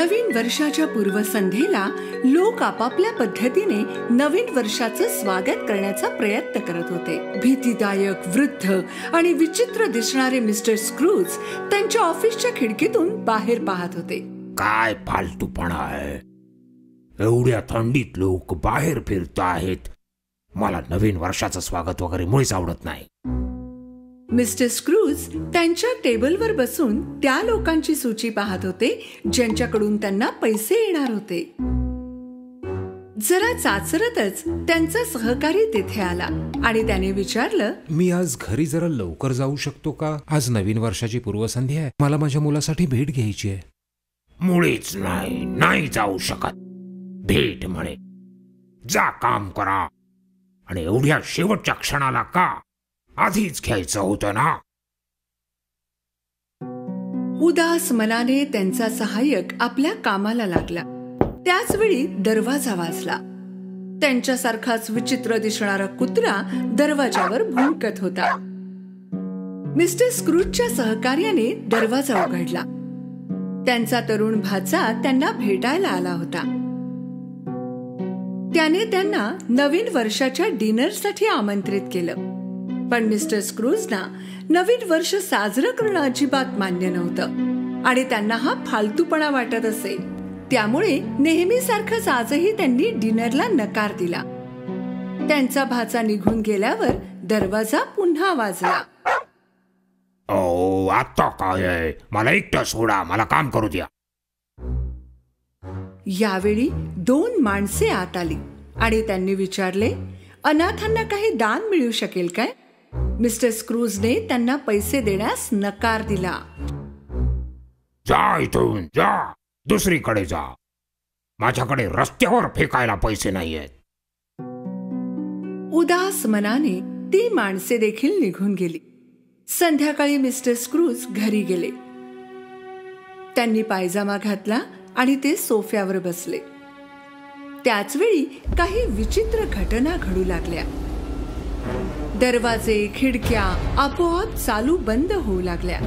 नवीन वर्षाच्या पूर्वसंध्येला लोक आपापल्या पद्धतीने नवीन वर्षाचं स्वागत करण्याचा प्रयत्न करत होते. भीतीदायक, वृद्ध आणि विचित्र दिसणारे मिस्टर स्क्रूज त्यांच्या ऑफिसच्या खिडकीतून बाहेर पाहत होते. काय फालतूपणा आहे, एवढ्या थंडीत लोक बाहेर फिरत आहेत. मला नवीन वर्षाचं स्वागत वगैरे मुळीच आवडत नाही. मिस्टर स्क्रूज त्यांच्या टेबलवर बसून त्या लोकांची सूची पाहत होते ज्यांच्याकडून त्यांना पैसे येणार होते. जरा चाचरतच त्यांचा सहकारी तिथे आला आणि त्याने विचारलं, मी आज घरी जरा लवकर जाऊ शकतो का? आज नवीन वर्षाची पूर्वसंध्या आहे, मला माझ्या मुलासाठी भेट घ्यायची आहे. मुळीच नाही जाऊ शकत. भेट म्हणे, जा काम करा. आणि एवढ्या शेवटच्या क्षणाला का? आधीच घ्यायचं होतं ना. उदास मनाने त्यांचा सहाय्यक आपल्या कामाला लागला. त्याच वेळी दरवाजा वाजला. त्यांच्यासारखाच विचित्र दिसणारा कुत्रा दरवाजावर भुंकत होता. मिस्टर स्क्रूजच्या सहकार्याने दरवाजा उघडला. त्यांचा तरुण भाचा त्यांना भेटायला आला होता. त्याने त्यांना नवीन वर्षाच्या डिनरसाठी आमंत्रित केलं. पण मिस्टर स्क्रूजना नवीन वर्ष साजरं करणं अजिबात मान्य नव्हतं आणि त्यांना हा फालतूपणा वाटत असे. त्यामुळे नेहमीसारखंच आजही त्यांनी डिनरला नकार दिला. त्यांचा भाचा निघून गेल्यावर दरवाजा पुन्हा वाजला. ओ, आता काय आहे? मला एकटं सोडा, मला काम करू द्या. यावेळी 2 माणसे आत आली आणि त्यांनी विचारले, अनाथांना काही दान मिळू शकेल काय? मिस्टर स्क्रूजने त्यांना पैसे देण्यास नकार दिला. जा इथून, जा, दुसरीकडे जा. माझ्याकडे रस्त्यावर फेकायला पैसे नाहीयेत. उदास मनाने ती माणसे देखील निघून गेली. संध्याकाळी मिस्टर स्क्रूज घरी गेले. त्यांनी पायजामा घातला आणि ते सोफ्यावर बसले. त्याच वेळी काही विचित्र घटना घडू लागल्या. दरवाजे, खिडक्या आपोआप चालू बंद होऊ लागल्या.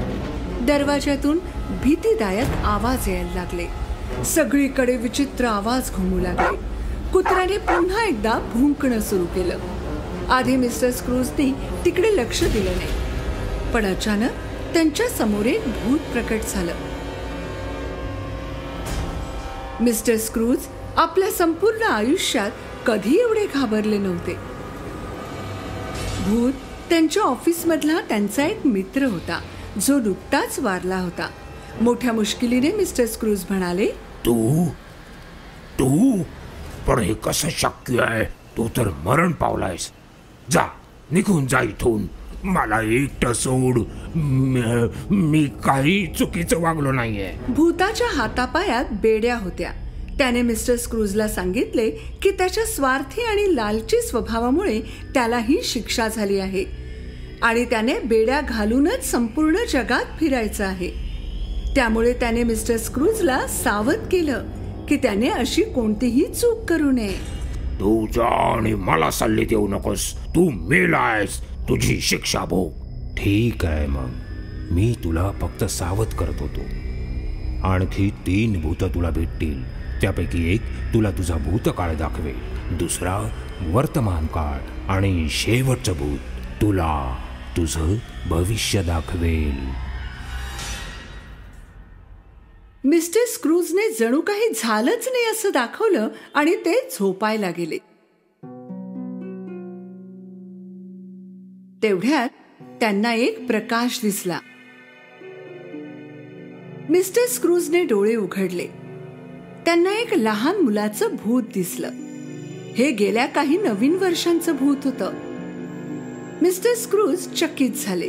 दरवाजातून भीतीदायक आवाज यायला लागले. सगळीकडे विचित्र आवाज घुमू लागले. कुत्र्याने पुन्हा एकदा भुंकणं सुरू केलं. आधी मिस्टर स्क्रूजनी तिकडे लक्ष दिलं नाही, पण अचानक त्यांच्या समोर एक भूत प्रकट झालं. मिस्टर स्क्रूज आपल्या संपूर्ण आयुष्यात कधी एवढे घाबरले नव्हते. भूत त्यांच्या ऑफिसमधला त्यांचा एक मित्र होता, जो नुकताच वारला होता. मोठ्या मुश्किलीने मिस्टर स्क्रूज म्हणाले, तू पण हे कसं शक्य आहे? तू तर मरण पावलायस. जा, निघून जा इथून. मला एकटं सोड. मी काही चुकीचं वागलो नाहीये. भूताच्या हातापायात बेड्या होत्या. त्याने मिस्टर स्क्रूजला सांगितले की त्याच्या स्वार्थी आणि लालची स्वभावामुळे त्याला ही शिक्षा झाली आहे आणि त्याने बेड्या घालूनच संपूर्ण जगात फिरायचं आहे. त्यामुळे त्याने मिस्टर स्क्रूजला सावध केलं की त्याने अशी कोणतीही चूक करू नये. तू जा आणि मला सल्ले देऊ नकोस. तू मेलायस, तुझी शिक्षा भोग. ठीक आहे, मग मी तुला फक्त सावध करत होतो. आणखी 3 भूत तुला भेटतील. त्यापैकी एक तुला तुझा भूतकाळ दाखवेल, दुसरा वर्तमान काळ आणि शेवटचं भूत तुला तुझं भविष्य दाखवेल. मिस्टर स्क्रूजने जणू काही झालंच नाही असं दाखवलं आणि ते झोपायला गेले. तेवढ्यात त्यांना एक प्रकाश दिसला. मिस्टर स्क्रूजने डोळे उघडले. त्यांना एक लहान मुलाचं भूत दिसलं. हे गेल्या काही नवीन वर्षांचं भूत होतं. मिस्टर स्क्रूज चकित झाले.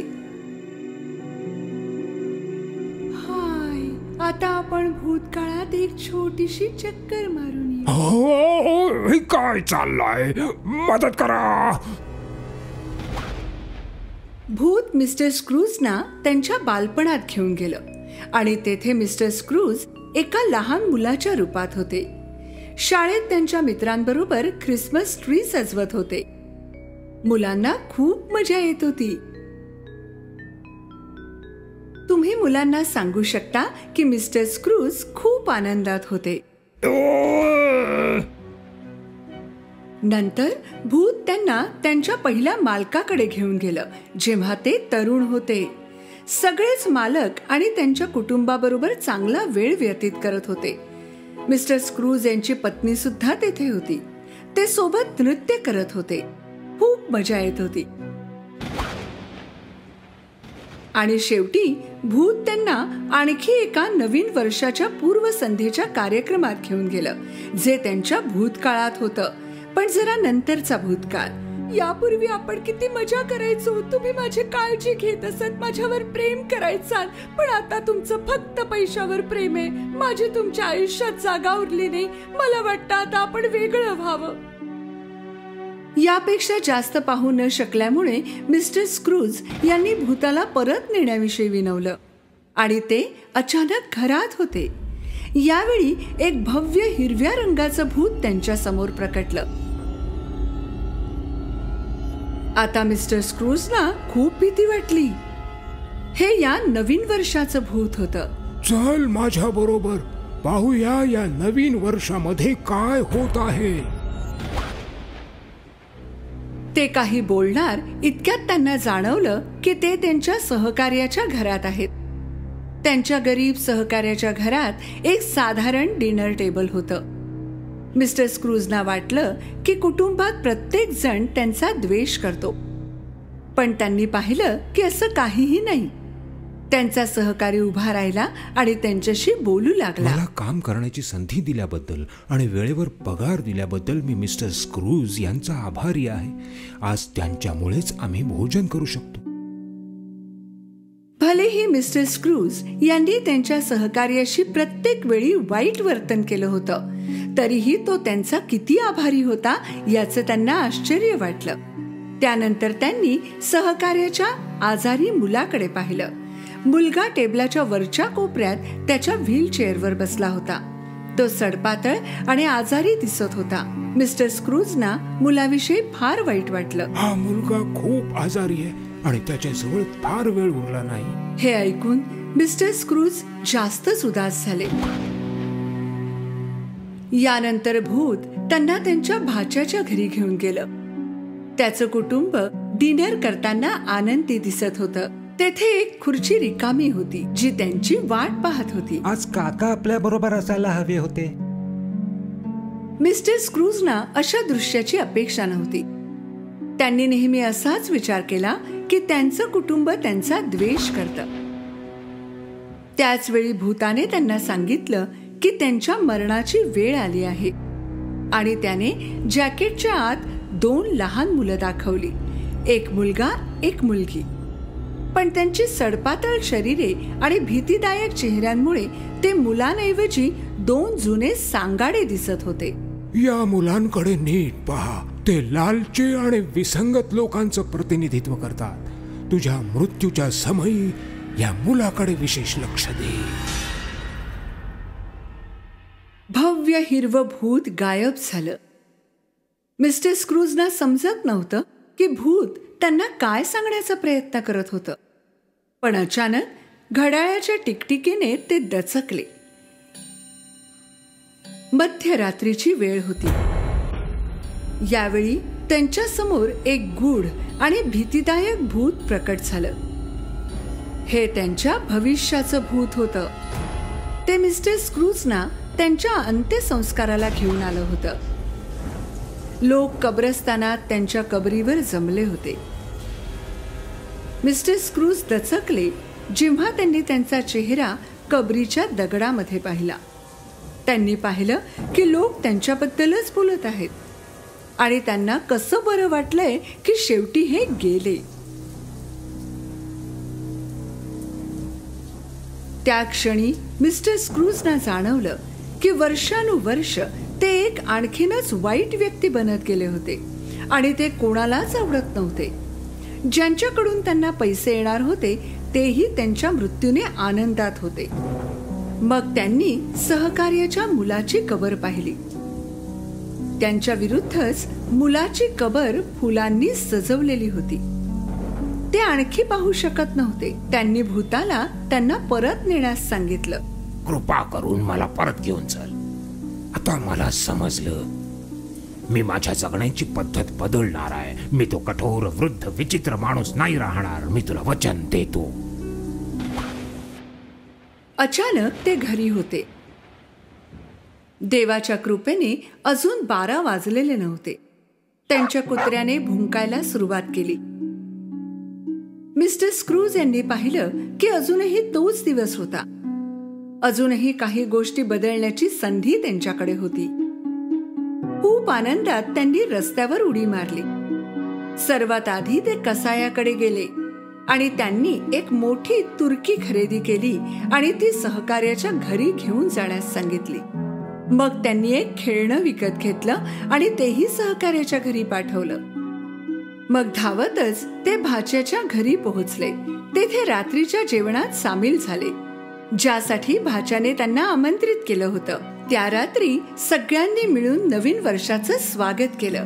हाय, आता आपण भूतकाळात एक छोटीशी चक्कर मारून येऊ. हे काय चाललंय? मदत करा. भूत मिस्टर स्क्रूजना त्यांच्या बालपणात घेऊन गेलं आणि तेथे मिस्टर स्क्रूज एका लहान मुलाच्या रूपात होते. शाळेत त्यांच्या मित्रांबरोबर ख्रिसमस ट्री सजवत होते. मुलांना खूप मजा येत होती. तुम्ही मुलांना सांगू शकता की मिस्टर स्क्रूज खूप आनंदात होते. नंतर भूत त्यांना त्यांच्या पहिल्या मालकाकडे घेऊन गेलं, जेव्हा ते तरुण होते. सगळेच मालक आणि त्यांच्या कुटुंबाबरोबर चांगला वेळ व्यतीत करत होते. मिस्टर स्क्रूज यांची पत्नी सुद्धा तेथे होती. ते सोबत नृत्य करत होते. खूप मजा येत होती. आणि शेवटी भूत त्यांना आणखी एका नवीन वर्षाच्या पूर्वसंध्येच्या कार्यक्रमात घेऊन गेलं, जे त्यांच्या भूतकाळात होतं, पण जरा नंतरचा भूतकाळ. यापूर्वी आपण किती मजा करायचो, तुम्ही माझी काळजी घेत असत, माझ्यावर प्रेम करायचात, पण आता तुमचं फक्त पैशावर प्रेम आहे. माझी तुमच्या आयुष्यात जागा उरली नाही. मला वाटतं आता आपण वेगळं व्हावं. यापेक्षा जास्त पाहू न शकल्यामुळे मिस्टर स्क्रूज यांनी भूताला परत नेण्याविषयी विनवलं आणि ते अचानक घरात होते. यावेळी एक भव्य हिरव्या रंगाचं भूत त्यांच्या समोर प्रकटलं. आता मिस्टर स्क्रूजना खूप भीती वाटली. हे या नवीन वर्षाचं भूत होतं. चल माझ्या बरोबर पाहूया या नवीन वर्षामध्ये काय होत आहे. ते काही बोलणार इतक्यात त्यांना जाणवलं की ते त्यांच्या सहकार्याच्या घरात आहेत. त्यांच्या गरीब सहकार्याच्या घरात एक साधारण डिनर टेबल होतं. मिस्टर स्क्रूजना वाटलं की कुटुंबात प्रत्येक जण त्यांचा द्वेष करतो, पण त्यांनी पाहिलं की असं काहीही नाही. त्यांचा सहकारी उभा राहिला आणि त्यांच्याशी बोलू लागला. मला काम करण्याची संधी दिल्याबद्दल आणि वेळेवर पगार दिल्याबद्दल मी मिस्टर स्क्रूज यांचा आभारी आहे. आज त्यांच्यामुळेच आम्ही भोजन करू शकतो. भलेही मिस्टर स्क्रूज यांनी त्यांच्या सहकार्याशी प्रत्येक वेळी वाईट वर्तन केलं होतं, तरीही तो त्यांचा किती आभारी होता याचं त्यांना आश्चर्य वाटलं. त्यानंतर त्यांनी सहकार्याच्या आजारी मुलाकडे पाहिलं. मुलगा टेबलाच्या वरच्या कोपऱ्यात त्याच्या व्हीलचेअरवर बसला होता. तो सडपातळ आणि आजारी दिसत होता. मिस्टर स्क्रूजना मुलाविषयी फार वाईट वाटलं. हा मुलगा खूप आजारी आहे आणि त्याच्या जवळ फार वेळ उरला नाही. हे ऐकून मिस्टर स्क्रूज जास्तच उदास झाले. यानंतर भूत त्यांना त्यांच्या भाच्याच्या घरी घेऊन गेलं. त्याचं कुटुंब डिनर करताना आनंदी दिसत होतं. तेथे एक खुर्ची रिकामी होती जी त्यांची वाट पाहत होती. आज काका आपल्या बरोबर असायला हवे होते. मिस्टर स्क्रूजना अशा दृश्याची अपेक्षा नव्हती. त्यांनी नेहमी असाच विचार केला की त्यांचं कुटुंब त्यांचा द्वेष करतं. त्याच वेळी भूताने त्यांना सांगितलं की त्यांच्या मरणाची वेळ आली आहे आणि त्याने जॅकेटच्या आत 2 लहान मुलं दाखवली, एक मुलगा एक मुलगी. पण त्यांची सडपातळ शरीरे आणि भीतीदायक चेहऱ्यांमुळे ते मुलांऐवजी 2 जुने सांगाडे दिसत होते. या मुलांकडे नीट पहा. ते लालचे आणि विसंगत लोकांचं प्रतिनिधित्व करतात. तुझ्या मृत्यूच्या समयी या मुलाकडे विशेष लक्ष दे. भव्य हिरवं भूत गायब झालं. मिस्टर स्क्रूजना समजत नव्हतं की भूत त्यांना काय सांगण्याचा प्रयत्न करत होतं. पण अचानक घड्याळाच्या टिकटिकीने ते दचकले. मध्यरात्रीची वेळ होती. यावेळी त्यांच्या समोर एक गूढ आणि भीतीदायक भूत प्रकट झालं. हे त्यांच्या भविष्याचं भूत होतं. ते मिस्टर स्क्रूजना त्यांच्या अंत्यसंस्काराला घेऊन आलं होतं. लोक कब्रस्तानात त्यांच्या कबरीवर जमले होते. मिस्टर स्क्रूज दचकले जेव्हा त्यांनी त्यांचा चेहरा कबरीच्या दगडामध्ये पाहिला. त्यांनी पाहिलं की लोक त्यांच्याबद्दलच बोलत आहेत आणि त्यांना कसं बरं वाटलंय की शेवटी हे गेले. त्या क्षणी मिस्टर स्क्रूजना जाणवलं की वर्षानुवर्ष ते एक आणखीनच वाईट व्यक्ती बनत गेले होते आणि ते कोणालाच आवडत नव्हते. ज्यांच्याकडून त्यांना पैसे येणार होते तेही त्यांच्या मृत्यूने आनंदात होते. मग त्यांनी सहकार्याच्या मुलाची कबर पाहिली. त्यांच्या विरुद्धच मुलाची कबर फुलांनी सजवलेली होती. ते आणखी पाहू शकत नव्हते. त्यांनी भूताला त्यांना परत नेण्यास सांगितलं. कृपा करून मला परत घेऊन चल. आता मला समजलं, मी माझ्या जगण्याची पद्धत बदलणार आहे. मी तो कठोर वृद्ध विचित्र माणूस नाही राहणार. मी तुला वचन देतो. अचानक ते घरी होते. देवाच्या कृपेने अजून 12 वाजलेले नव्हते. त्यांच्या कुत्र्याने भुंकायला सुरुवात केली. मिस्टर स्क्रूज यांनी पाहिलं की अजूनही तोच दिवस होता. अजूनही काही गोष्टी बदलण्याची संधी त्यांच्याकडे होती. खूप आनंदात त्यांनी रस्त्यावर उडी मारली. सर्वात आधी ते कसायाकडे गेले आणि त्यांनी एक मोठी तुर्की खरेदी केली आणि ती सहकार्याच्या घरी घेऊन जाण्यास सांगितली. मग त्यांनी एक खेळणं विकत घेतलं आणि तेही सहकार्याच्या घरी पाठवलं. मग धावतच ते भाच्याच्या घरी पोहोचले. तेथे रात्रीच्या जेवणात सामील झाले, ज्यासाठी भाच्याने त्यांना आमंत्रित केलं होतं. त्या रात्री सगळ्यांनी मिळून नवीन वर्षाचं स्वागत केलं.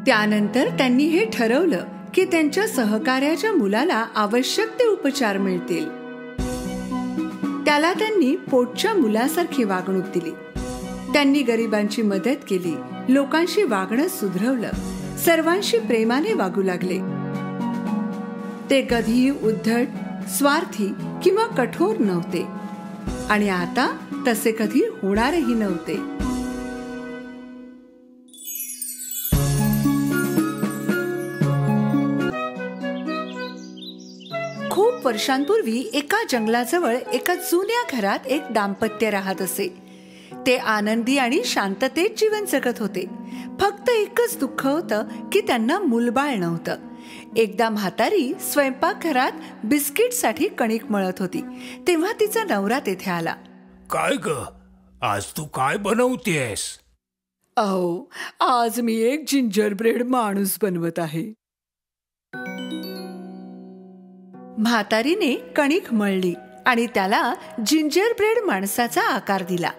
त्यानंतर त्यांनी हे ठरवलं की त्यांच्या सहकार्याच्या मुलाला आवश्यक ते उपचार मिळतील. त्याला त्यांनी पोटच्या मुलासारखी वागणूक दिली. त्यांनी गरिबांची मदत केली, लोकांशी वागणं सुधरवलं, सर्वांशी प्रेमाने वागू लागले. ते कधीही उद्धट, स्वार्थी किंवा कठोर नव्हते आणि आता तसे कधी होणारही नव्हते. खूप वर्षांपूर्वी एका जंगलाजवळ एका जुन्या घरात एक दाम्पत्य राहत असे. ते आनंदी आणि शांततेत जीवन जगत होते. फक्त एकच दुःख होतं की त्यांना मूलबाळ नव्हतं. एकदा म्हातारी स्वयंपाकघरात बिस्किटसाठी कणिक मळत होती, तेव्हा तिचा नवरा तेथे आला. काय ग, आज तू काय बनवतेस? अहो, आज मी एक जिंजर ब्रेड माणूस बनवत आहे. म्हातारीने कणिक मळली आणि त्याला जिंजर ब्रेड माणसाचा आकार दिला.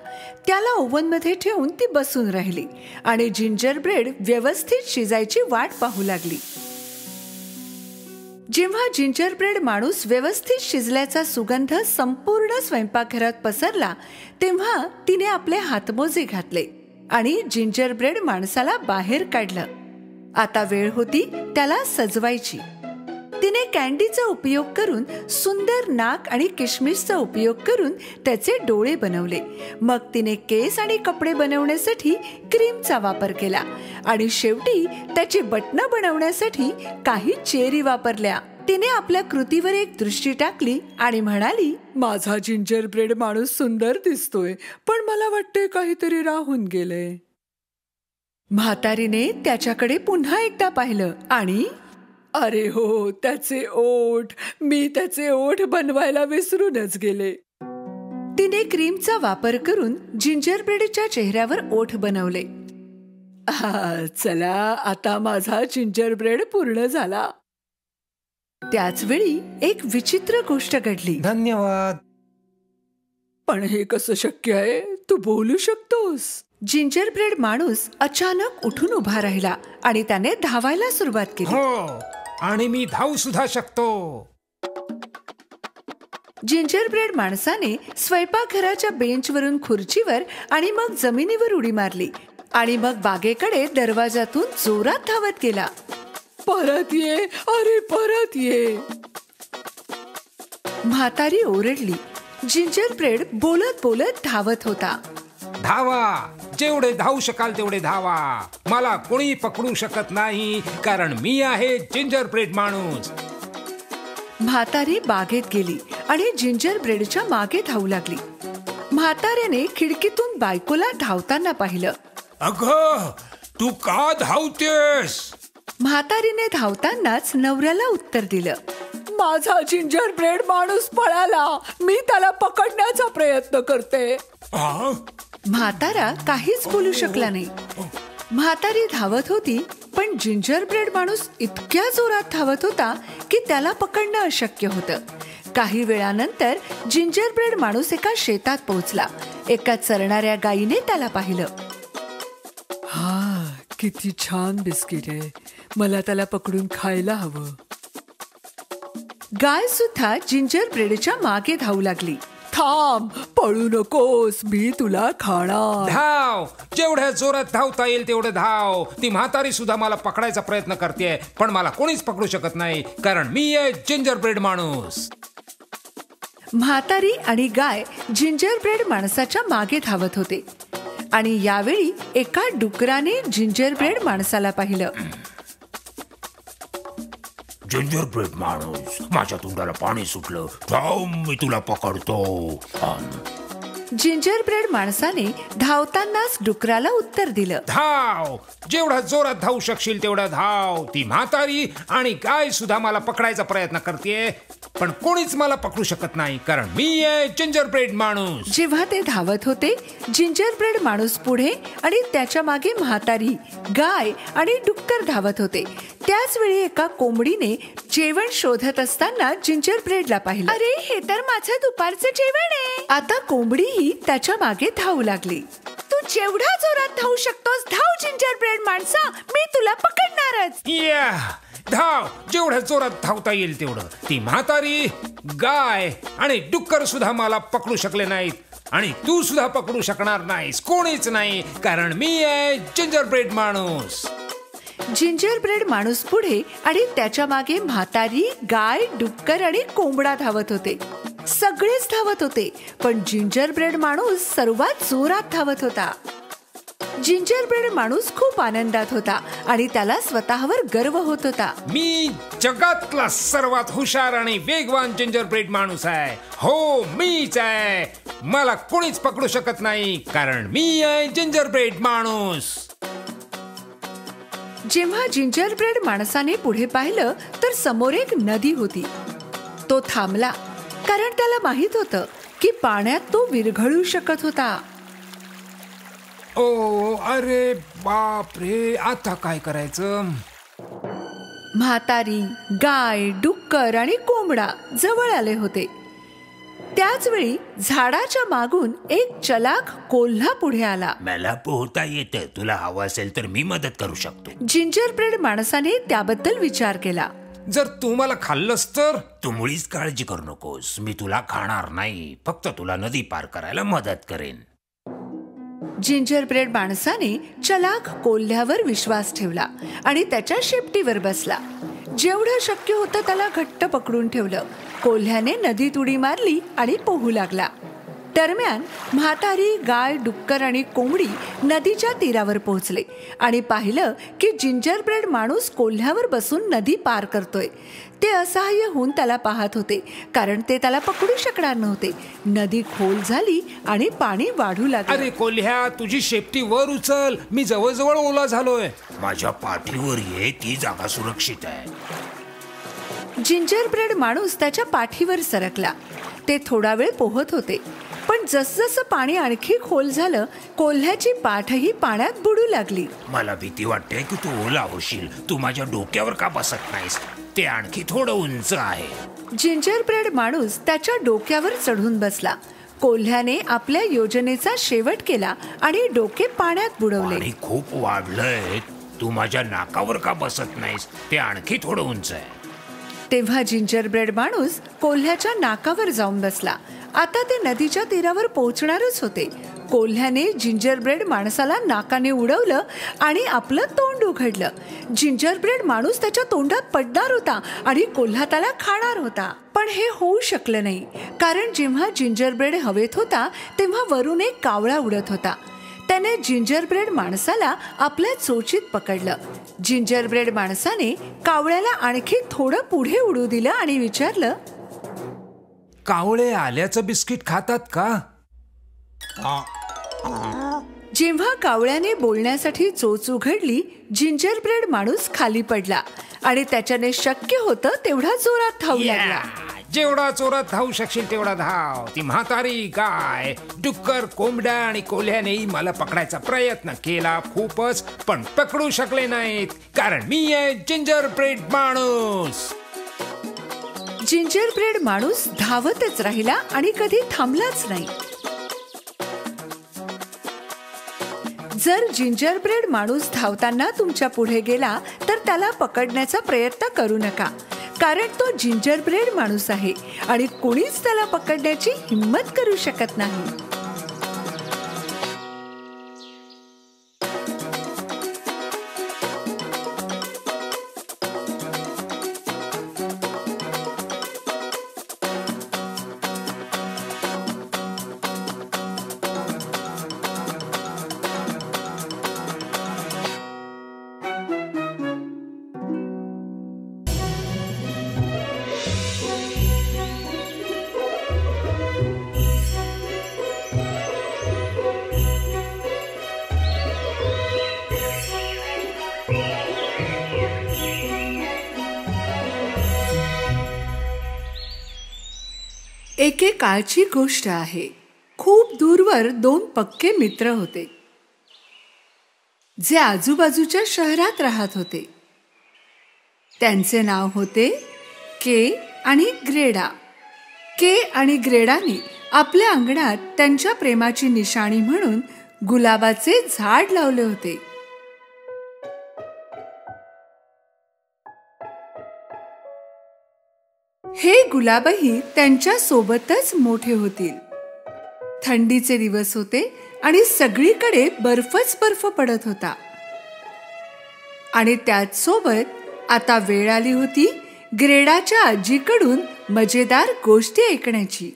त्याला ओव्हनमध्ये ठेवून ती बसून राहिली आणि जिंजर ब्रेड व्यवस्थित शिजायची वाट पाहू लागली. जेव्हा जिंजर ब्रेड माणूस व्यवस्थित शिजल्याचा सुगंध संपूर्ण स्वयंपाकघरात पसरला, तेव्हा तिने आपले हातमोजे घातले आणि जिंजर ब्रेड माणसाला बाहेर काढलं. आता वेळ होती त्याला सजवायची. तिने कॅन्डीचा उपयोग करून, सुंदर नाक आणि किशमिशचा उपयोग करून त्याचे डोळे बनवले. मग तिने केस आणि कपडे बनवण्यासाठी क्रीमचा वापर केला आणि शेवटी त्याची बटणं बनवण्यासाठी काही चेरी वापरल्या. तिने आपल्या कृतीवर एक दृष्टी टाकली आणि म्हणाली, माझा जिंजर ब्रेड माणूस सुंदर दिसतोय, पण मला वाटते काहीतरी राहून गेले. म्हातारीने त्याच्याकडे पुन्हा एकदा पाहिलं आणि अरे हो, त्याचे ओठ, मी त्याचे ओठ बनवायला विसरूनच गेले. तिने क्रीमचा वापर करून जिंजर ब्रेडच्या चेहऱ्यावर ओठ बनवले. चला, आता माझा जिंजर ब्रेड पूर्ण झाला. त्याच वेळी एक विचित्र गोष्ट घडली. धन्यवाद. पण हे कसं शक्य आहे? तू बोलू शकतोस? जिंजर ब्रेड माणूस अचानक उठून उभा राहिला आणि त्याने धावायला सुरुवात केली. हो, आणि मी धावू सुद्धा शकतो. जिंजर ब्रेड माणसाने स्वयंपाकघराच्या बेंचवरून खुर्चीवर आणि मग जमिनीवर उडी मारली आणि मग बागेकडे दरवाजातून जोरात धावत गेला. परत ये, अरे परत ये. म्हातारी ओरडली. जिंजर ब्रेड बोलत बोलत धावत होता. धावा, जेवढे धावू शकाल तेवढे धावा. मला कोणी पकडू शकत नाही, कारण मी आहे जिंजर ब्रेड माणूस. म्हातारी बागेत गेली आणि जिंजर ब्रेडच्या मागे धावू लागली. म्हाताऱ्याने खिडकीतून बायकोला धावताना पाहिलं. अगं, तू का धावतेस? म्हातारीने धावतानाच नवऱ्याला उत्तर दिलं, माझा जिंजर ब्रेड माणूस पळाला, मी त्याला पकडण्याचा प्रयत्न करते. म्हातारा काहीच बोलू शकला नाही. म्हातारी धावत होती, पण जिंजर ब्रेड माणूस इतक्या जोरात धावत होता की त्याला पकडणं अशक्य होतं. काही वेळानंतर जिंजर ब्रेड माणूस एका शेतात पोहोचला. एका चरणाऱ्या गायीने त्याला पाहिलं. किती छान बिस्किट आहे, मला त्याला पकडून खायला हवं. गाय सुद्धा जिंजर ब्रेडच्या मागे धावू लागली. थांब, पळू नकोस, मी तुला खाणार. धाव, जेवढ्या जोरात धावता येईल तेवढं धाव. ती म्हातारी सुद्धा मला पकडायचा प्रयत्न करते, पण मला कोणीच पकडू शकत नाही, कारण मी आहे जिंजर ब्रेड माणूस. म्हातारी आणि गाय जिंजर ब्रेड माणसाच्या मागे धावत होते आणि यावेळी एका डुकराने जिंजर ब्रेड माणसाला पाहिलं. जिंजर ब्रेड माणूस, माझ्या तोंडाला पाणी सुटलं. धाव, मी तुला पकडतो. जिंजर ब्रेड माणसाने धावतानाच डुकराला उत्तर दिलं. धाव, जेवढा जोरात धावू शकशील तेवढा धाव. ती म्हातारी आणि गाय सुद्धा मला पकडायचा प्रयत्न करते, पण कोणीच मला पकडू शकत नाही, कारण मी आहे जिंजर ब्रेड माणूस. जेव्हा ते धावत होते, जिंजर ब्रेड माणूस पुढे आणि त्याच्या मागे म्हातारी, गाय आणि डुक्कर धावत होते. त्याच वेळी एका कोंबडीने जेवण शोधत असताना जिंजर ब्रेडला पाहिलं. अरे, हे तर माझं दुपारचं जेवण आहे. आता कोंबडीही त्याच्या मागे धावू लागली. तू जेवढा जोरात धावू शकतोस धाव जिंजर ब्रेड माणसा, मी तुला पकडणारच. या, धाव, जेवढ्या जोरात धावता येईल तेवढं. ती म्हातारी, गाय आणि डुक्कर सुद्धा मला पकडू शकले नाहीत आणि तू सुद्धा पकडू शकणार नाहीस, कोणीच नाही, कारण मी आहे जिंजर ब्रेड माणूस. जिंजर ब्रेड माणूस पुढे आणि त्याच्या मागे म्हातारी, गाय, डुक्कर आणि कोंबडा धावत होते. सगळेच धावत होते, पण जिंजर ब्रेड माणूस सर्वात जोरात धावत होता. जिंजर ब्रेड माणूस खूप आनंदात होता आणि त्याला स्वतःवर गर्व होत होता. मी जगातला सर्वात हुशार आणि वेगवान जिंजर ब्रेड माणूस आहे. हो, मीच आहे. मला कोणीच पकडू शकत नाही, कारण मी आहे जिंजर ब्रेड माणूस. जेव्हा जिंजर ब्रेड माणसाने पुढे पाहिलं तर समोर एक नदी होती. तो थांबला, कारण त्याला माहित होतं की पाण्यात तो विरघळू शकत होता. ओ, अरे बाप रे, आता काय करायचं? म्हातारी, गाय, डुक्कर आणि कोंबडा जवळ आले होते. त्याच वेळी झाडाच्या मागून एक चलाख कोल्हा पुढे आला. मला पोहता येतं, तुला हवं असेल तर मी मदत करू शकतो. जिंजर ब्रेड माणसाने त्याबद्दल विचार केला. जर तू मला खाल्लंस तर? तू मुळीच काळजी करू नकोस, मी तुला खाणार नाही, फक्त तुला नदी पार करायला मदत करेन. जिंजर ब्रेड माणसाने चलाख कोल्ह्यावर विश्वास ठेवला आणि त्याच्या शेपटीवर बसला. जेवढं शक्य होतं त्याला घट्ट पकडून ठेवलं. कोल्ह्याने नदीत उडी मारली आणि पोहू लागला. दरम्यान म्हातारी, गाय, डुक्कर आणि कोंबडी नदीच्या तीरावर पोहोचले आणि पाहिलं की जिंजर ब्रेड माणूस कोल्ह्यावर बसून नदी पार करतोय. ते असहाय्य होऊन त्याला पाहत होते, कारण ते त्याला पकडू शकणार नव्हते. नदी खोल झाली आणि पाणी वाढू लागले. अरे कोल्ह्या, तुझी शेपटी वर उचल, मी जवळजवळ ओला झालोय. माझ्या पाठीवर ये, ती जागा सुरक्षित आहे. जिंजर ब्रेड माणूस त्याच्या पाठीवर सरकला. ते थोडा वेळ पोहत होते, पण जसजसं पाणी आणखी खोल झालं, कोल्ह्याची पाठही पाण्यात बुडू लागली. मला भीती वाटते की तू ओला होशील. तू माझ्या डोक्यावर का बसत नाहीस? ते आणखी थोडं उंच आहे. जिंजर ब्रेड माणूस त्याच्या डोक्यावर चढून बसला. कोल्ह्याने आपल्या योजनेचा शेवट केला आणि डोके पाण्यात बुडवले. पाणी खूप वाढलंय, तू माझ्या नाकावर का बसत नाहीस? ते आणखी थोडं उंच आहे. तेव्हा जिंजर ब्रेड माणूस कोल्ह्याच्या नाकावर जाऊन बसला. आता ते नदीच्या तीरावर पोहोचणारच होते. कोल्ह्याने जिंजर ब्रेड माणसाला नाकाने उडवलं आणि आपलं तोंड उघडलं. जिंजर ब्रेड माणूस त्याच्या तोंडात पडणार होता आणि कोल्हा त्याला खाणार होता. पण हे होऊ शकलं नाही, कारण जेव्हा जिंजर ब्रेड हवेत होता तेव्हा वरून एक कावळा उडत होता. त्याने जिंजर ब्रेड माणसाला आपल्या चोचीत पकडलं. जिंजर ब्रेड माणसाने कावळ्याला आणखी थोडं पुढे उडू दिलं आणि विचारलं, कावळे आल्याचं बिस्किट खातात का? जेव्हा कावळ्याने बोलण्यासाठी चोच उघडली, जिंजर ब्रेड माणूस खाली पडला आणि त्याच्याने शक्य होतं तेवढा जोरात धावू लागला. जेवढा जोरात धावू शकशील तेवढा धाव. ती म्हातारी, गाय, डुक्कर, कोंबड्या आणि कोल्ह्यानेही मला पकडायचा प्रयत्न केला खूपच, पण पकडू शकले नाहीत, कारण मी आहे जिंजर ब्रेड माणूस. जिंजर ब्रेड माणूस धावतच राहिला आणि कधी थांबलाच नाही. जर जिंजर ब्रेड माणूस धावताना तुमच्या पुढे गेला तर त्याला पकडण्याचा प्रयत्न करू नका, कारण तो जिंजर ब्रेड माणूस आहे आणि कोणीच त्याला पकडण्याची हिम्मत करू शकत नाही. एके काळची गोष्ट आहे. खूप दूरवर दोन पक्के मित्र होते जे आजूबाजूच्या शहरात राहत होते. त्यांचे नाव होते के आणि ग्रेडा. के आणि ग्रेडाने आपल्या अंगणात त्यांच्या प्रेमाची निशाणी म्हणून गुलाबाचे झाड लावले होते. हे गुलाबही त्यांच्या सोबतच मोठे होतील. थंडीचे दिवस होते आणि सगळीकडे बर्फच बर्फ पडत होता. आणि त्याच सोबत आता वेळ आली होती ग्रेडाच्या आजीकडून मजेदार गोष्टी ऐकण्याची.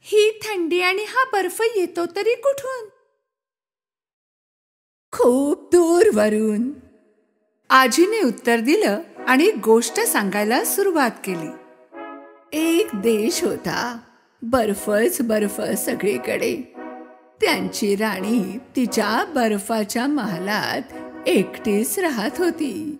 ही थंडी आणि हा बर्फ येतो तरी कुठून? खूप दूरवरून, आजीने उत्तर दिलं आणि गोष्ट सांगायला सुरुवात केली. एक देश होता, बर्फच बर्फ सगळीकडे. त्यांची राणी तिच्या बर्फाच्या महालात एकटीच राहत होती,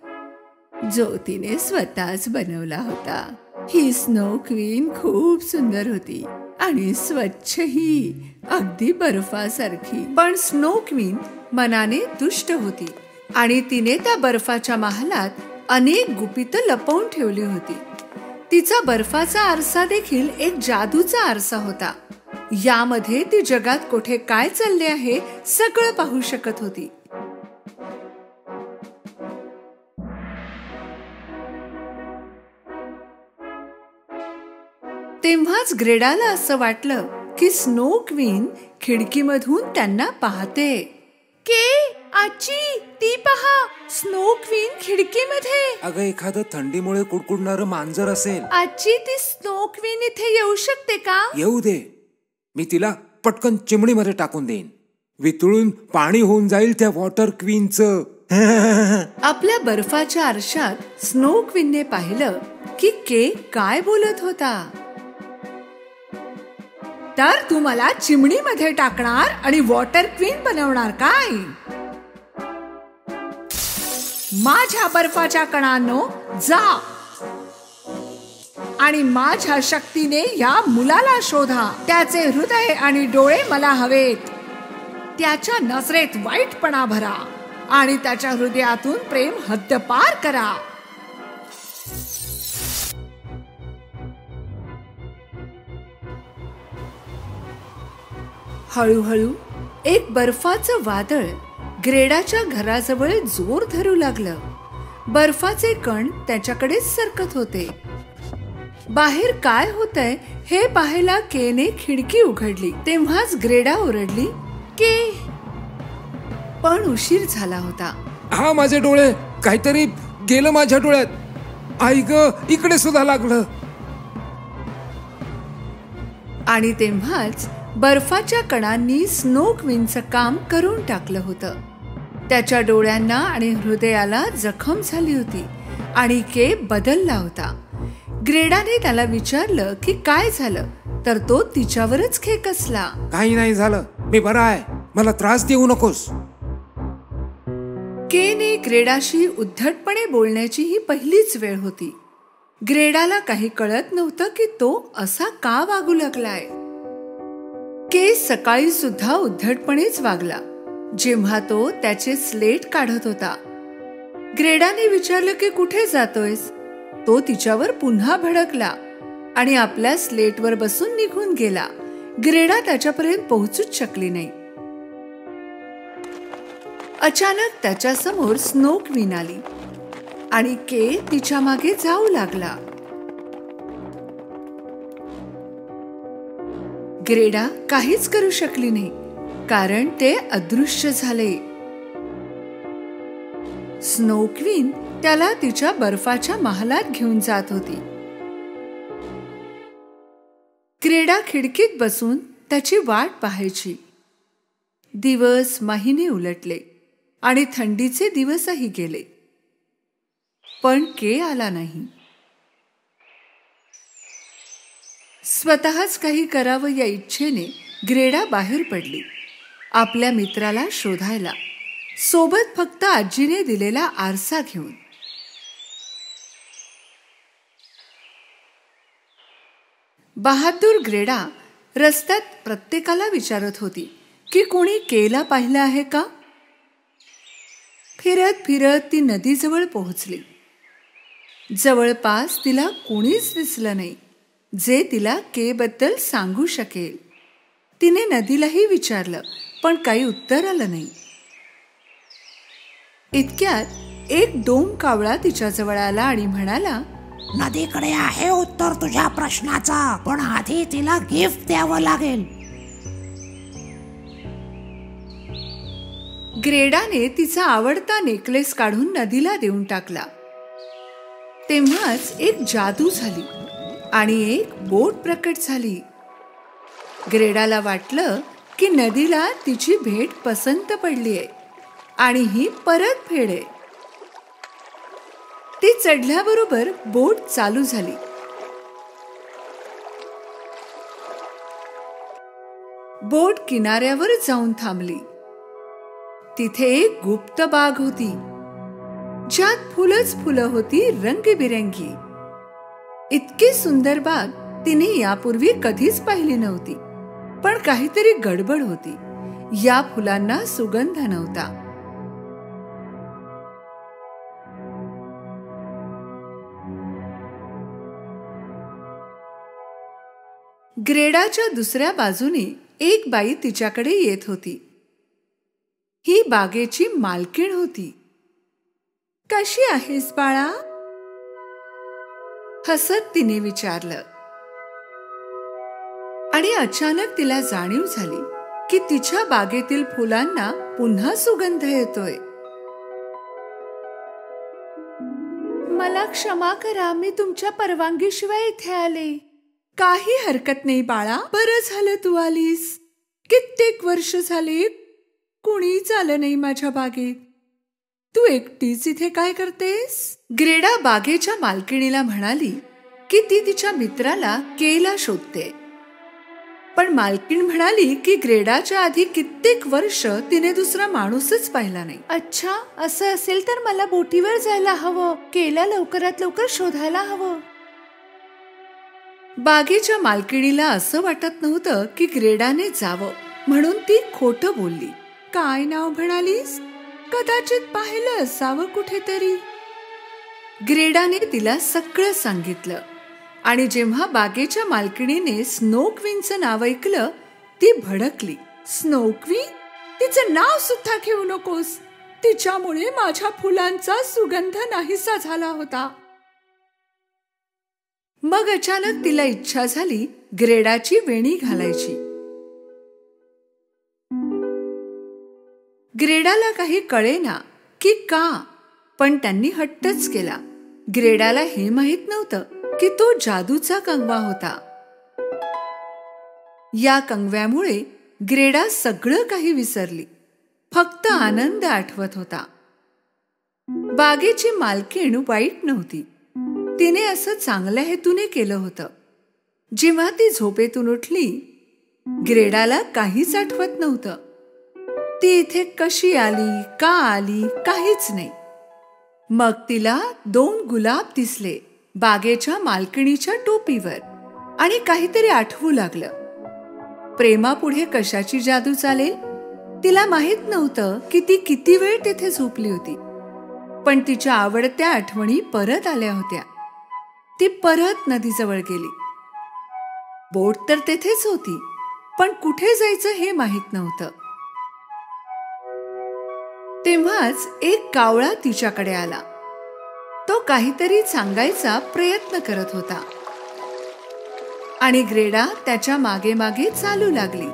जो तिने स्वतःच बनवला होता. ही स्नो क्वीन खूप सुंदर होती आणि स्वच्छही, अगदी बर्फासारखी. पण स्नो क्वीन मनाने दुष्ट होती आणि तिने त्या बर्फाच्या महालात अनेक गुपितं लपवून ठेवली होती. तिचा बर्फाचा आरसा देखील एक जादूचा आरसा होता. यामध्ये ती जगात कुठे काय चालले आहे सगळं पाहू शकत होती. तेव्हाच ग्रेडाला असं वाटलं की स्नो क्वीन खिडकीमधून त्यांना पाहते. के आजी, ती पहा, स्नो क्वीन खिडकीमध्ये. अगं, एखादं थंडीमुळे कुडकुडणारं मांजर असेल. आजी, ती स्नो क्वीन इथे येऊ शकते का? येऊ दे, मी तिला पटकन चिमणीमध्ये टाकून देईन. वितळून पाणी होऊन जाईल त्या वॉटर क्वीनचं. आपल्या बर्फाच्या आरशात स्नो क्वीनने पाहिलं की के काय बोलत होता. तर तू मला चिमणीमध्ये टाकणार आणि वॉटर क्वीन बनवणार काय? माझ्या बर्फाच्या कणांनो, जा आणि माझ्या शक्तीने या मुलाला शोधा. त्याचे हृदय आणि डोळे मला हवेत. त्याच्या नजरेत वाईटपणा भरा आणि त्याच्या हृदयातून प्रेम हद्दपार करा. हळूहळू एक बर्फाचं वादळ ग्रेडाच्या घराजवळ जोर धरू लागलं. बर्फाचे कण त्याच्याकडेच सरकत होते. बाहेर काय होतंय हे पाहायला केने खिडकी उघडली. तेव्हाच ग्रेडा ओरडली, के. पण उशीर झाला होता. हा, माझे डोळे, काहीतरी गेलं माझ्या डोळ्यात. आई ग, इकडे सुद्धा लागलं. आणि तेव्हाच बर्फाच्या कणांनी स्नो क्वीनचं काम करून टाकलं होतं. त्याच्या डोळ्यांना आणि हृदयाला जखम झाली होती आणि के बदलला होता. ग्रेडाने त्याला विचारलं की काय झालं, तर तो तिच्यावरच खेकसला. काही नाही झालं, मी बरा आहे, मला त्रास देऊ नकोस. केने ग्रेडाशी उद्धटपणे बोलण्याची ही पहिलीच वेळ होती. ग्रेडाला काही कळत नव्हतं की तो असा का वागू लागलाय. के सकाळी सुद्धा उद्धटपणेच वागला जेव्हा तो त्याचे स्लेट काढत होता. ग्रेडाने विचारलं की कुठे जातोयस. तो तिच्यावर पुन्हा भडकला आणि आपल्या स्लेटवर बसून निघून गेला. ग्रेडा त्याच्यापर्यंत पोहोचूच शकली नाही. अचानक त्याच्यासमोर स्नो क्वीन आली आणि के तिच्या मागे जाऊ लागला. ग्रेडा काहीच करू शकली नाही, कारण ते अदृश्य झाले. स्नो क्वीन त्याला तिच्या बर्फाच्या महालात घेऊन जात होती. ग्रेडा खिडकीत बसून त्याची वाट पाहायची. दिवस महिने उलटले आणि थंडीचे दिवसही गेले, पण के आला नाही. स्वतःच काही करावं या इच्छेने ग्रेडा बाहेर पडली, आपल्या मित्राला शोधायला, सोबत फक्त आजीने दिलेला आरसा घेऊन. बहादूर ग्रेडा रस्त्यात प्रत्येकाला विचारत होती की कोणी केला पाहिलं आहे का. फिरत फिरत ती नदीजवळ पोहोचली. जवळपास तिला कोणीच दिसलं नाही जे तिला के बद्दल सांगू शकेल. तिने नदीलाही विचारलं, पण काही उत्तर आलं नाही. इतक्यात एक डोम कावळा तिच्याजवळ आला आणि म्हणाला, नदीकडे आहे उत्तर तुझ्या प्रश्नाचा, पण आधी तिला गिफ्ट द्यावं लागेल. ग्रेडाने तिचा आवडता नेकलेस काढून नदीला देऊन टाकला. तेव्हाच एक जादू झाली आणि एक बोट प्रकट झाली. ग्रेडाला वाटलं की नदीला तिची भेट पसंत पडलीये आणि ही परत फेड आहे. ती चढल्याबरोबर बोट चालू झाली. बोट किनाऱ्यावर जाऊन थांबली. तिथे एक गुप्त बाग होती, ज्यात फुलंच फुलं होती रंगीबिरंगी. इतकी सुंदर बाग तिने यापूर्वी कधीच पाहिली नव्हती. पण काहीतरी गडबड होती. या फुलांना सुगंध नव्हता. ग्रेडाच्या दुसऱ्या बाजूने एक बाई तिच्याकडे येत होती. ही बागेची मालकीण होती. कशी आहेस बाळा? हसत तिने विचारलं. आणि अचानक तिला जाणीव झाली की तिच्या बागेतील फुलांना पुन्हा सुगंध येतोय. मला क्षमा करा, मी तुमच्या परवानगीशिवाय इथे आले. काही हरकत नाही बाळा, बरं झालं तू आलीस. कित्येक वर्ष झाले कुणीच आलं नाही माझ्या बागेत. तू एकटीच इथे काय करतेस? ग्रेडा बागेच्या मालकिणीला म्हणाली की ती तिच्या मित्राला केला शोधते. पण मालकीण म्हणाली की ग्रेडाच्या आधी कित्येक वर्ष तिने दुसरा माणूसच पाहिला नाही. अच्छा, असं असेल तर मला बोटीवर जायला हवं. केला लवकरात लवकर शोधायला हवं. बागेच्या मालकिणीला असं वाटत नव्हतं की ग्रेडाने जावं, म्हणून ती खोटं बोलली. काय नाव म्हणालीस? कदाचित पाहिलं असावं कुठेतरी. ग्रेडाने तिला सगळं सांगितलं आणि जेव्हा बागेच्या मालकिणीने स्नो क्वीनचं नाव ऐकलं, ती भडकली. Snow queen? तिचं नाव सुद्धा घेऊ नकोस. तिच्यामुळे माझ्या फुलांचा सुगंध नाहीसा झाला होता. मग अचानक तिला इच्छा झाली ग्रेडाची वेणी घालायची. ग्रेडाला काही कळेना की का, पण त्यांनी हट्टच केला. ग्रेडाला हे माहित नव्हतं की तो जादूचा कंगवा होता. या कंगव्यामुळे ग्रेडा सगळं काही विसरली. फक्त आनंद आठवत होता. बागेची मालकीण वाईट नव्हती. तिने असं चांगल्या हेतूने केलं होतं. जेव्हा ती झोपेतून उठली, ग्रेडाला काहीच आठवत नव्हतं. ती इथे कशी आली, का आली, काहीच नाही. मग तिला 2 गुलाब दिसले बागेच्या मालकिणीच्या टोपीवर आणि काहीतरी आठवू लागलं. प्रेमापुढे कशाची जादू चालेल? तिला माहित नव्हतं की ती किती वेळ तिथे झोपली होती. पण तिच्या आवडत्या आठवणी परत आल्या होत्या. ती परत नदीजवळ गेली. बोट तर तेथेच होती, पण कुठे जायचं हे माहित नव्हतं. तेव्हाच एक कावळा तिच्याकडे आला. तो काहीतरी सांगायचा प्रयत्न करत होता आणि ग्रेडा त्याच्या मागे मागे चालू लागली.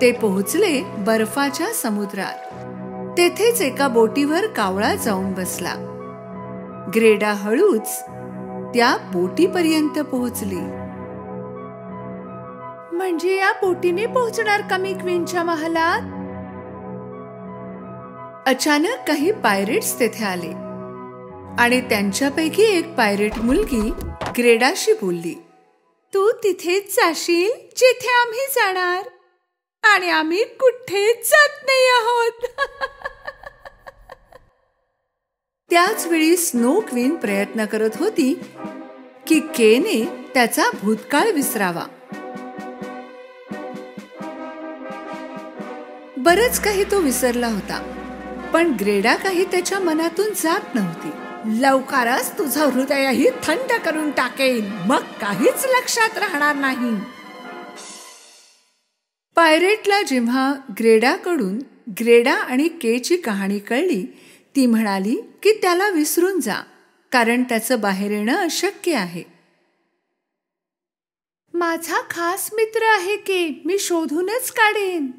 ते पोहोचले बर्फाच्या समुद्रात. तेथेच एका बोटीवर कावळा जाऊन बसला. ग्रेडा हळूच त्या बोटीपर्यंत पोहोचली. म्हणजे या बोटीने पोहोचणार का मी क्वीनच्या महालात? अचानक काही पायरेट्स तेथे आले आणि त्यांच्यापैकी एक पायरेट मुलगी ग्रेडाशी बोलली, तू तिथेच जाशील जिथे आम्ही जाणार, आणि आम्ही कुठेच जात नाही आहोत. त्याच वेळी स्नो क्वीन प्रयत्न करत होती की केने त्याचा भूतकाळ विसरावा. बरंच काही तो विसरला होता, पण ग्रेडा काही त्याच्या मनातून जात नव्हती. लवकरच तुझं हृदयही थंड करून टाकेन, मग काहीच लक्षात राहणार नाही. पायरेटला जेव्हा ग्रेडाकडून ग्रेडा आणि केची कहाणी कळली, ती म्हणाली की त्याला विसरून जा, कारण त्याचं बाहेर येणं अशक्य आहे. माझा खास मित्र आहे के, मी शोधूनच काढेन.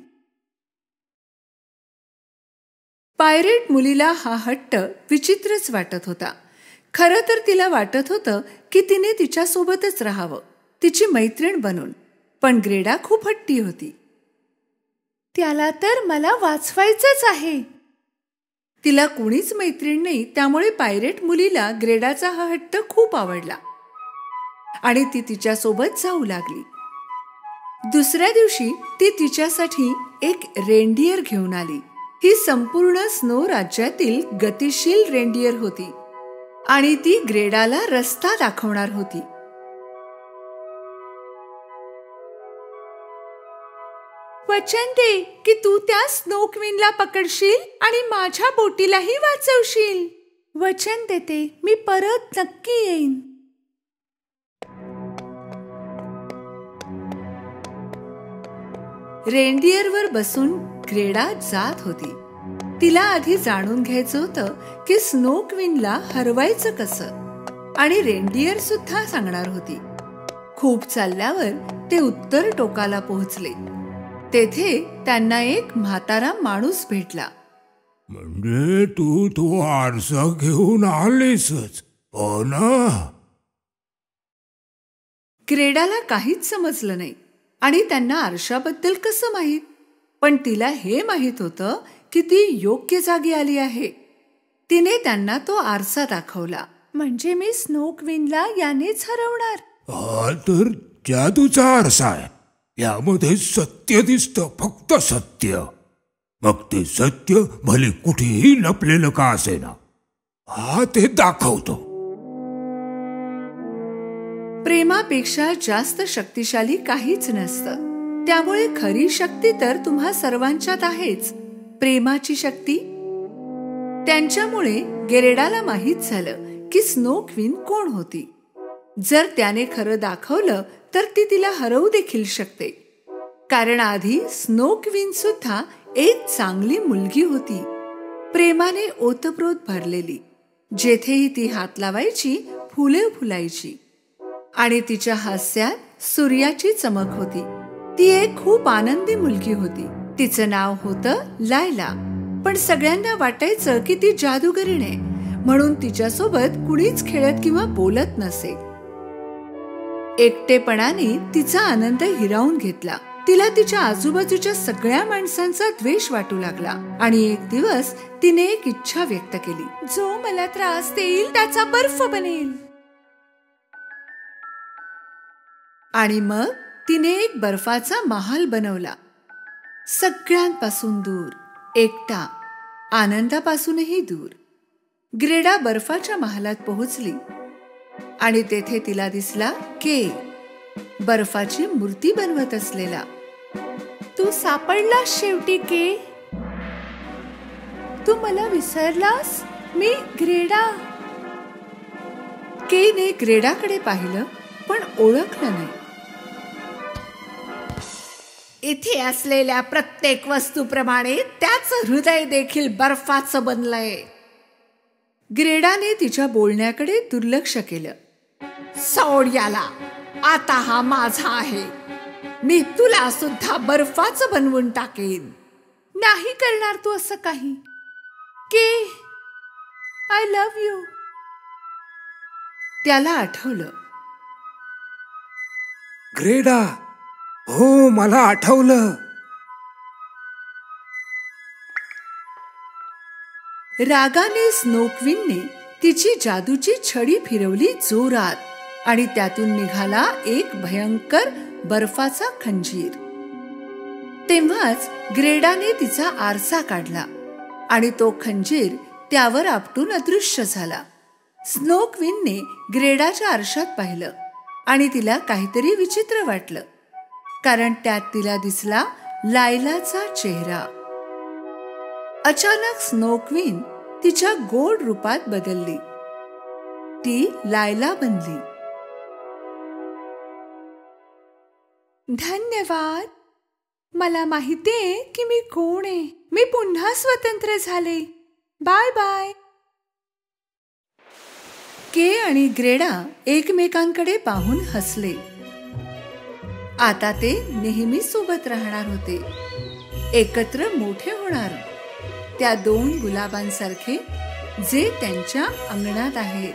पायरेट मुलीला हा हट्ट विचित्रच वाटत होता. खरं तर तिला वाटत होतं की तिने तिच्यासोबतच राहावं, तिची मैत्रीण बनून. पण ग्रेडा खूप हट्टी होती. त्याला तर मला वाचवायचंच आहे. तिला कुणीच मैत्रीण नाही, त्यामुळे पायरेट मुलीला ग्रेडाचा हा हट्ट खूप आवडला आणि ती तिच्यासोबत जाऊ लागली. दुसऱ्या दिवशी ती तिच्यासाठी एक रेनडियर घेऊन आली. ही संपूर्ण स्नो राज्यातील गतिशील रेनडियर होती आणि ती ग्रेडाला रस्ता दाखवणार होती. वचन दे की तू त्या स्नो क्वीनला पकडशील आणि माझ्या बोटीलाही वाचवशील. वचन देते, मी परत नक्की येईन. रेनडियरवर बसून ग्रेडा जात होती. तिला आधी जाणून घ्यायचं होतं की स्नो क्वीनला हरवायचं कसं, आणि रेनडियर सुद्धा सांगणार होती. खूप चालल्यावर ते उत्तर टोकाला पोहोचले. तेथे त्यांना एक म्हातारा माणूस भेटला. म्हणजे तू तो आरसा घेऊन आलीसच, हो ना? ग्रेडाला काहीच समजलं नाही आणि त्यांना आरशाबद्दल कसं माहीत, पण तिला हे माहीत होतं की ती योग्य जागी आली आहे. तिने त्यांना तो आरसा दाखवला. म्हणजे मी स्नो क्वीनला यानेच हरवणार. हा तर जादूचा आरसा आहे. यामध्ये सत्य दिसतं, फक्त सत्य. मग ते सत्य भले कुठेही लपलेलं का असेना, हा ते दाखवतो. प्रेमापेक्षा जास्त शक्तिशाली काहीच नसतं. त्यामुळे खरी शक्ती तर तुम्हा सर्वांच्यात आहेच, प्रेमाची शक्ती. त्यांच्यामुळे गेरेडाला माहीत झालं की स्नो क्वीन कोण होती. जर त्याने खरं दाखवलं तर ती तिला हरवू देखील शकते, कारण आधी स्नो क्वीन सुद्धा एक चांगली मुलगी होती, प्रेमाने ओतप्रोत भरलेली. जेथेही ती हात लावायची फुले फुलायची, आणि तिच्या हास्यात सूर्याची चमक होती. ती एक खूप आनंदी मुलगी होती. तिचं नाव होतं लायला. पण सगळ्यांना वाटायचं की ती जादूगरीण आहे, म्हणून तिच्यासोबत कुणीच खेळत किंवा बोलत नसे. एकटेपणाने तिचा आनंद हिरावून घेतला. तिला तिच्या आजूबाजूच्या सगळ्या माणसांचा द्वेष वाटू लागला, आणि एक दिवस तिने एक इच्छा व्यक्त केली. जो मला त्रास देईल त्याचा बर्फ बनेल. आणि मग तिने एक बर्फाचा महाल बनवला. सगळ्यांपासून दूर, एकटा, आनंदापासूनही दूर. ग्रेडा बर्फाच्या महालात पोहोचली आणि तेथे तिला दिसला के, बर्फाची मूर्ती बनवत असलेला. तू सापडलास शेवटी के. तू मला विसरलास? मी ग्रेडा. केने ग्रेडाकडे पाहिलं पण ओळखलं नाही. इथे असलेल्या प्रत्येक वस्तूप्रमाणे त्याचं हृदय देखील बर्फाचं बनलंय. ग्रेडाने तिच्या बोलण्याकडे दुर्लक्ष केलं. सोड याला, आता हा माझा आहे. मी तुला सुद्धा बर्फाचं बनवून टाकेन. नाही करणार तू असं काही. के, आय लव्ह यू. त्याला आठवलं. ग्रेडा, हो मला आठवलं. रागाने स्नोक्विनने तिची जादूची छडी फिरवली जोरात आणि त्यातून निघाला एक भयंकर बर्फाचा खंजीर. तेव्हाच ग्रेडाने तिचा आरसा काढला आणि तो खंजीर त्यावर आपटून अदृश्य झाला. स्नोक्विनने ग्रेडाच्या आरशात पाहिलं आणि तिला काहीतरी विचित्र वाटलं, कारण त्यात तिला दिसला लायलाचा चेहरा. अचानक स्नोक्विन तिच्या गोड रूपात बदलली. ती लायला बनली. धन्यवाद. मला माहितीये की मी कोण आहे. मी पुन्हा स्वतंत्र झाले. Bye bye. के आणि ग्रेडा एकमेकांकडे पाहून हसले. आता ते नेहमी सोबत राहणार होते, एकत्र मोठे होणार, त्या दोन गुलाबांसारखे जे त्यांच्या अंगणात आहेत.